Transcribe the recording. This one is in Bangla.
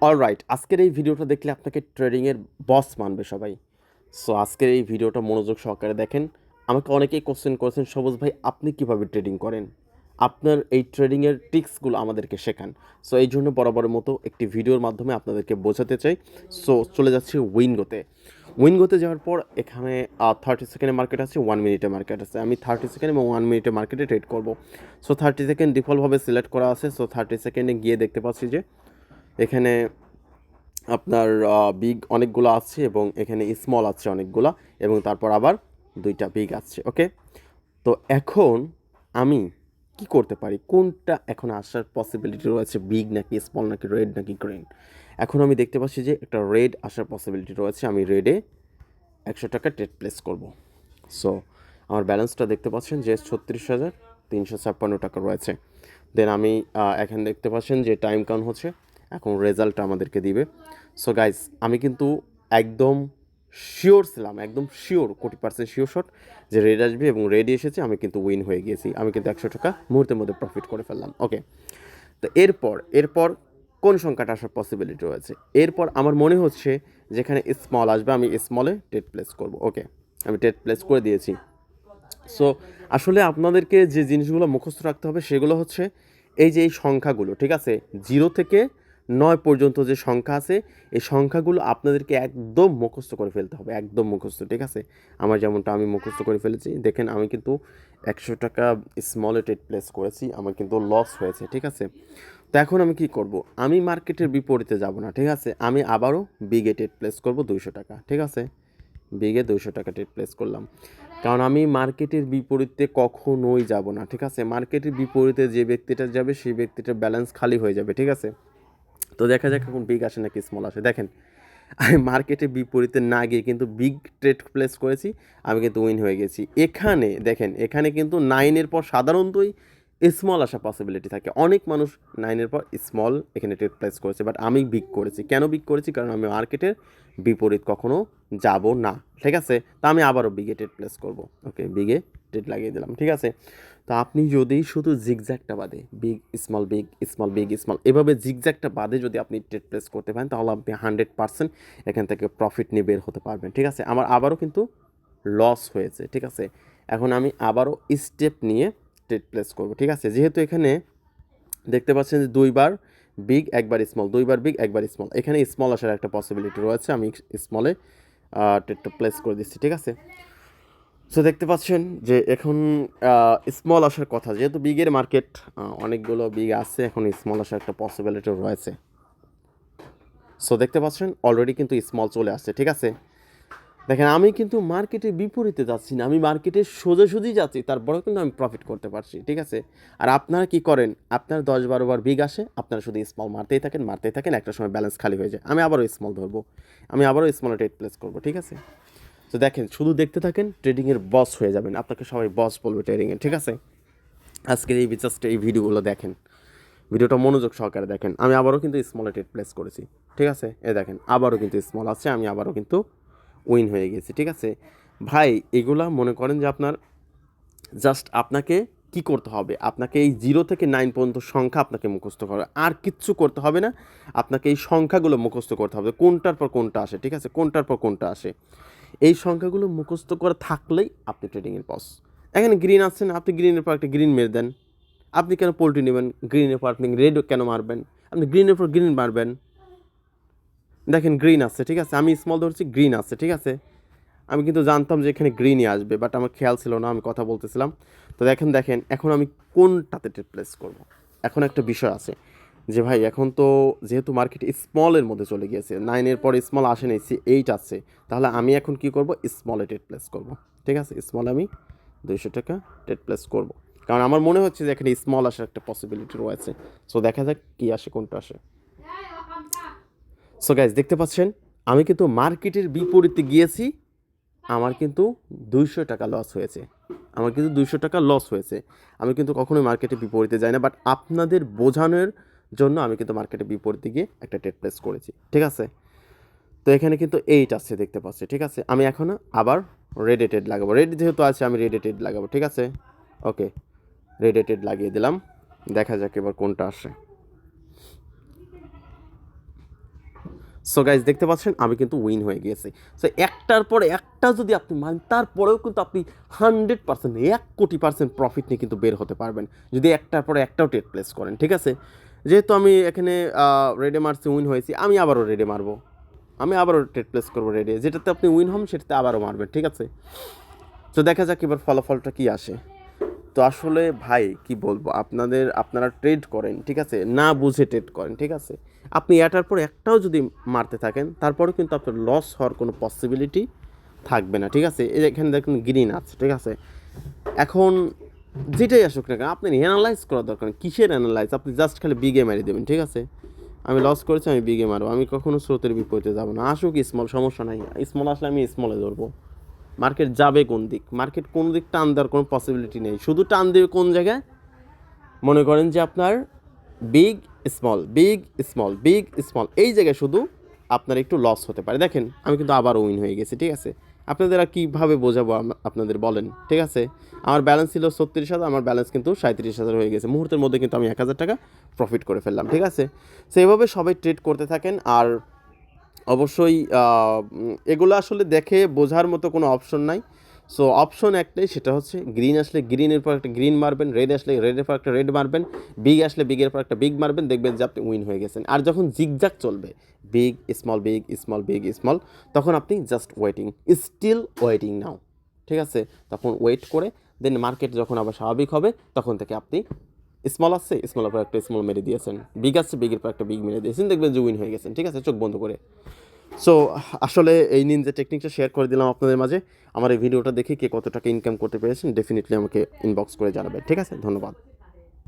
অলরাইট, আজকের এই ভিডিওটা দেখলে আপনাকে ট্রেডিংয়ের বস মানবে সবাই। সো আজকের এই ভিডিওটা মনোযোগ সহকারে দেখেন। আমাকে অনেকেই কোশ্চেন করেছেন, সবুজ ভাই আপনি কিভাবে ট্রেডিং করেন? আপনার এই ট্রেডিংয়ের ট্রিক্সগুলো আমাদেরকে শেখান। সো এই জন্য বরাবরের মতো একটি ভিডিওর মাধ্যমে আপনাদেরকে বোঝাতে চাই। সো চলে যাচ্ছি উইনগোতে। উইনগোতে যাওয়ার পর এখানে 30 সেকেন্ডের মার্কেট আছে, 1 মিনিটের মার্কেট আছে। আমি 30 সেকেন্ড এবং 1 মিনিটের মার্কেটে ট্রেড করব। সো 30 সেকেন্ড ডিফল্টভাবে সিলেক্ট করা আছে। সো 30 সেকেন্ডে গিয়ে দেখতে পাচ্ছি যে এখানে আপনার বিগ অনেকগুলো আছে এবং এখানে স্মল আছে অনেকগুলা, এবং তারপর আবার দুইটা বিগ আছে। ওকে, তো এখন আমি কি করতে পারি, কোনটা এখন আসার পসিবিলিটি রয়েছে, বিগ নাকি স্মল নাকি রেড নাকি গ্রিন? এখন আমি দেখতে পাচ্ছি যে একটা রেড আসার পসিবিলিটি রয়েছে। আমি রেডে 100 টাকা ট্রেড প্লেস করব। সো আমার ব্যালেন্সটা দেখতে পাচ্ছেন যে 36,356 টাকা রয়েছে। দেন আমি এখানে দেখতে পাচ্ছেন যে টাইম কাউন্ট হচ্ছে, এখন রেজাল্টটা আমাদেরকে দিবে। সো গাইজ, আমি কিন্তু একদম শিওর ছিলাম, একদম শিওর, 100% শিওর শট যে রেড আসবে, এবং রেডি এসেছে। আমি কিন্তু উইন হয়ে গিয়েছি, আমি কিন্তু 100 টাকা মুহূর্তের মধ্যে প্রফিট করে ফেললাম। ওকে, তো এরপর কোন সংখ্যাটা আসার পসিবিলিটি রয়েছে? এরপর আমার মনে হচ্ছে যেখানে স্মল আসবে আমি স্মলে ট্রেড প্লেস করব। ওকে, আমি ট্রেড প্লেস করে দিয়েছি। সো আসলে আপনাদেরকে যে জিনিসগুলো মুখস্থ রাখতে হবে সেগুলো হচ্ছে এই যে এই সংখ্যাগুলো, ঠিক আছে? 0 থেকে 9 পর্যন্ত যে সংখ্যা আছে, এই সংখ্যাগুলো আপনাদেরকে একদম মুখস্থ করে ফেলতে হবে, একদম মুখস্থ, ঠিক আছে? আমার যেমনটা আমি মুখস্থ করে ফেলেছি। দেখেন, আমি কিন্তু 100 টাকা স্মলে ট্রেড প্লেস করেছি, আমার কিন্তু লস হয়েছে, ঠিক আছে? তো এখন আমি কি করব? আমি মার্কেটের বিপরীতে যাব না, ঠিক আছে? আমি আবারও বিগে ট্রেড প্লেস করব 200 টাকা, ঠিক আছে? বিগে 200 টাকা ট্রেড প্লেস করলাম, কারণ আমি মার্কেটের বিপরীতে কখনোই যাব না, ঠিক আছে? মার্কেটের বিপরীতে যে ব্যক্তিটা যাবে সেই ব্যক্তিটার ব্যালেন্স খালি হয়ে যাবে, ঠিক আছে? তো দেখা যাক এখন বিগ আসে নাকি স্মল আসে। দেখেন, আমি মার্কেটের বিপরীতে না গিয়ে কিন্তু বিগ ট্রেড প্লেস করেছি, আমি কিন্তু উইন হয়ে গেছি। এখানে দেখেন, এখানে কিন্তু 9-এর পর সাধারণতই স্মল আসা পসিবিলিটি থাকে। অনেক মানুষ 9-এর পর স্মল এখানে ট্রেড প্লেস করেছে, বাট আমি বিগ করেছি। কেন বিগ করেছি? কারণ আমি মার্কেটের বিপরীত কখনো যাব না, ঠিক আছে? তা আমি আবারও বিগে ট্রেড প্লেস করব। ওকে, বিগে ট্রেড লাগিয়ে দিলাম, ঠিক আছে? তো আপনি যদি শুধু জিগজ্যাগটা বাদে big small big small big small এভাবে জিগজ্যাগটা বাদে যদি আপনি ট্রেড প্লেস করতে পারেন, তাহলে আপনি 100% এখান থেকে প্রফিট নিয়ে বের হতে পারবেন, ঠিক আছে? আমার আবারও কিন্তু লস হয়েছে, ঠিক আছে? এখন আমি আবারও স্টেপ নিয়ে ট্রেড প্লেস করব, ঠিক আছে? যেহেতু এখানে দেখতে পাচ্ছেন যে দুইবার বিগ একবার স্মল, দুইবার বিগ একবার স্মল, এখানে স্মল আসার একটা পসিবিলিটি রয়েছে। আমি স্মলে ট্রেডটা প্লেস করে দিচ্ছি, ঠিক আছে? সো দেখতে পাচ্ছেন যে এখন স্মল আসার কথা, যেহেতু বিগের মার্কেট অনেকগুলো বিগ আছে, এখন স্মল আসার একটা পসিবিলিটি রয়েছে। সো দেখতে পাচ্ছেন অলরেডি কিন্তু স্মল চলে আসছে, ঠিক আছে? দেখেন, আমি কিন্তু মার্কেটের বিপরীতে যাচ্ছি না, আমি মার্কেটের সোজাসুজি যাচ্ছি, তারপরেও কিন্তু আমি প্রফিট করতে পারছি, ঠিক আছে? আর আপনারা কি করেন? আপনার 10-12 বার বিগ আসে, আপনারা শুধু স্মল মারতেই থাকেন, একটা সময় ব্যালেন্স খালি হয়ে যায়। আমি আবারও স্মল ধরবো, আমি আবারও স্মলে ট্রেড প্লেস করবো, ঠিক আছে? তো দেখেন, শুধু দেখতে থাকেন, ট্রেডিংয়ের বস হয়ে যাবেন। আপনাকে সবাই বস বলবে ট্রেডিংয়ের, ঠিক আছে? আজকের এই জাস্ট এই ভিডিওগুলো দেখেন, ভিডিওটা মনোযোগ সহকারে দেখেন। আমি আবারও কিন্তু স্মলে ট্রেড প্লেস করেছি, ঠিক আছে? এ দেখেন, আবারও কিন্তু স্মল আছে, আমি আবারও কিন্তু উইন হয়ে গেছি, ঠিক আছে? ভাই, এগুলা মনে করেন যে আপনার জাস্ট আপনাকে কি করতে হবে? আপনাকে এই 0 থেকে 9 পর্যন্ত সংখ্যা আপনাকে মুখস্থ করা, আর কিচ্ছু করতে হবে না। আপনাকে এই সংখ্যাগুলো মুখস্থ করতে হবে, কোনটার পর কোনটা আসে, ঠিক আছে? কোনটার পর কোনটা আসে, এই সংখ্যাগুলো মুখস্থ করা থাকলেই আপনি ট্রেডিংয়ের বস। এখানে গ্রিন আসছে না, আপনি গ্রিনের পর একটা গ্রিন মেরে দেন। আপনি কেন পোল্ট্রি নেবেন? গ্রিনের পর আপনি রেড কেন মারবেন? আপনি গ্রিনের পর গ্রিন মারবেন। দেখেন, গ্রিন আসছে, ঠিক আছে? আমি স্মল ধরছি, গ্রিন আসছে, ঠিক আছে? আমি কিন্তু জানতাম যে এখানে গ্রিনই আসবে, বাট আমার খেয়াল ছিল না, আমি কথা বলতেছিলাম। তো দেখেন এখন আমি কোনটাতে প্লেস করব? এখন একটা বিষয় আছে যে ভাই, এখন তো যেহেতু মার্কেট স্মলের মধ্যে চলে গিয়েছে, 9-এর পরে স্মল আসে নাই, 8 আছে, তাহলে আমি এখন কি করব? স্মলে ট্রেড প্লেস করব, ঠিক আছে? স্মলে আমি 200 টাকা ট্রেড প্লেস করব, কারণ আমার মনে হচ্ছে যে এখানে স্মল আসার একটা পসিবিলিটি রয়েছে। সো দেখা যাক কি আসে, কোনটা আসে। সো গাইজ, দেখতে পাচ্ছেন আমি কিন্তু মার্কেটের বিপরীতে গিয়েছি, আমার কিন্তু 200 টাকা লস হয়েছে, আমার কিন্তু 200 টাকা লস হয়েছে। আমি কিন্তু কখনোই মার্কেটের বিপরীতে যাই না, বাট আপনাদের বোঝানোর জন্য আমি কিন্তু মার্কেটের বিপরীতে গিয়ে একটা ট্রেড প্লেস করেছি, ঠিক আছে? তো এখানে কিন্তু 8 আসছে, দেখতে পাচ্ছি, ঠিক আছে? আমি এখন আবার রেড ট্রেড লাগাবো, রেড যেহেতু আছে আমি রেড ট্রেড লাগাবো, ঠিক আছে? ওকে, রেড ট্রেড লাগিয়ে দিলাম, দেখা যাক এবার কোনটা আসে। সো গাইজ দেখতে পাচ্ছেন আমি কিন্তু উইন হয়ে গিয়েছি। সো একটার পরে একটা যদি আপনি মানেন তারপরেও কিন্তু আপনি 100% 1,000,000% প্রফিট নিয়ে কিন্তু বের হতে পারবেন যদি একটার পরে একটাও ট্রেড প্লেস করেন, ঠিক আছে? যেহেতু আমি এখানে রেডে মারছি, উইন হয়েছি, আমি আবারও রেডে মারবো, আমি আবারও ট্রেড প্লেস করবো রেডে, যেটাতে আপনি উইন হন সেটাতে আবারও মারবেন, ঠিক আছে? তো দেখা যাক এবার ফলাফলটা কী আসে। তো আসলে ভাই কি বলবো, আপনারা ট্রেড করেন, ঠিক আছে, না বুঝে ট্রেড করেন, ঠিক আছে? আপনি এটার পর একটাও যদি মারতে থাকেন তারপরেও কিন্তু আপনার লস হওয়ার কোনো পসিবিলিটি থাকবে না, ঠিক আছে? এই যে এখানে দেখুন গ্রিন আছে, ঠিক আছে? এখন যেটাই আসুক না কেন আপনার অ্যানালাইজ করার দরকার নেই। কিসের অ্যানালাইজ? আপনি জাস্ট খালি বিগে মারি দেবেন, ঠিক আছে? আমি লস করেছি, আমি বিগে মারবো, আমি কখনো স্রোতের বিপরীতে যাবো না। আসুক স্মল, সমস্যা নাই, স্মল আসলে আমি স্মলে ধরবো। মার্কেট যাবে কোন দিক, মার্কেট কোন দিক টান দেওয়ার কোনো পসিবিলিটি নেই, শুধু টান দেবে কোন জায়গায়? মনে করেন যে আপনার big small, big small, big small, এই জায়গায় শুধু আপনার একটু লস হতে পারে। দেখেন আমি কিন্তু আবার উইন হয়ে গেছি, ঠিক আছে? আপনাদের আর কীভাবে বোঝাবো আপনাদের বলেন, ঠিক আছে? আমার ব্যালেন্স ছিল 36,000, আমার ব্যালেন্স কিন্তু 37,000 হয়ে গেছে। মুহূর্তের মধ্যে কিন্তু আমি 1,000 টাকা প্রফিট করে ফেললাম, ঠিক আছে? সেইভাবে সবাই ট্রেড করতে থাকেন। আর অবশ্যই এগুলো আসলে দেখে বোঝার মতো কোনো অপশন নাই। সো অপশন একটাই, সেটা হচ্ছে গ্রিন আসলে গ্রিনের পর একটা গ্রিন মারবেন, রেড আসলে রেডের পর একটা রেড মারবেন, বিগ আসলে বিগের পর একটা বিগ মারবেন, দেখবেন যে আপনি উইন হয়ে গেছেন। আর যখন জিগজাগ চলবে big small big small big small, তখন আপনি জাস্ট ওয়েটিং, স্টিল ওয়েটিং নাও, ঠিক আছে? তখন ওয়েট করে দেন মার্কেট যখন আবার স্বাভাবিক হবে তখন থেকে আপনি স্মল আসছে স্মলের পর একটা স্মল মেরে দিয়েছেন, বিগ আসছে বিগের পর একটা বিগ মেরে দিয়েছেন, দেখবেন যে উইন হয়ে গেছেন, ঠিক আছে? চোখ বন্ধ করে। সো আসলে এই নিনজা টেকনিকটা শেয়ার করে দিলাম আপনাদের মাঝে। আমার এই ভিডিওটা দেখে কে কত টাকা ইনকাম করতে পেরেছেন ডেফিনেটলি আমাকে ইনবক্স করে জানাবেন, ঠিক আছে? ধন্যবাদ।